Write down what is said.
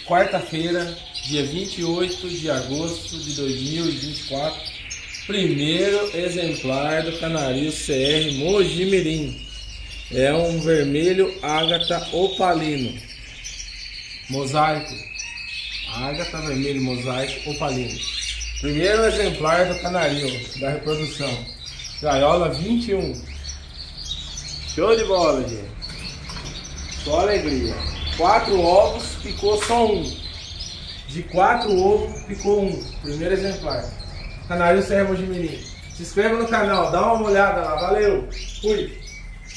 quarta-feira, dia 28 de agosto de 2024, primeiro exemplar do Canaril CR Mogi Mirim. É um vermelho ágata opalino, mosaico, ágata vermelho mosaico opalino. Primeiro exemplar do Canaril, da reprodução, gaiola 21. Show de bola, gente. Só alegria. 4 ovos, picou só um. De 4 ovos, picou um. Primeiro exemplar. Canaril CR Mogi Mirim. Se inscreva no canal, dá uma olhada lá. Valeu. Fui.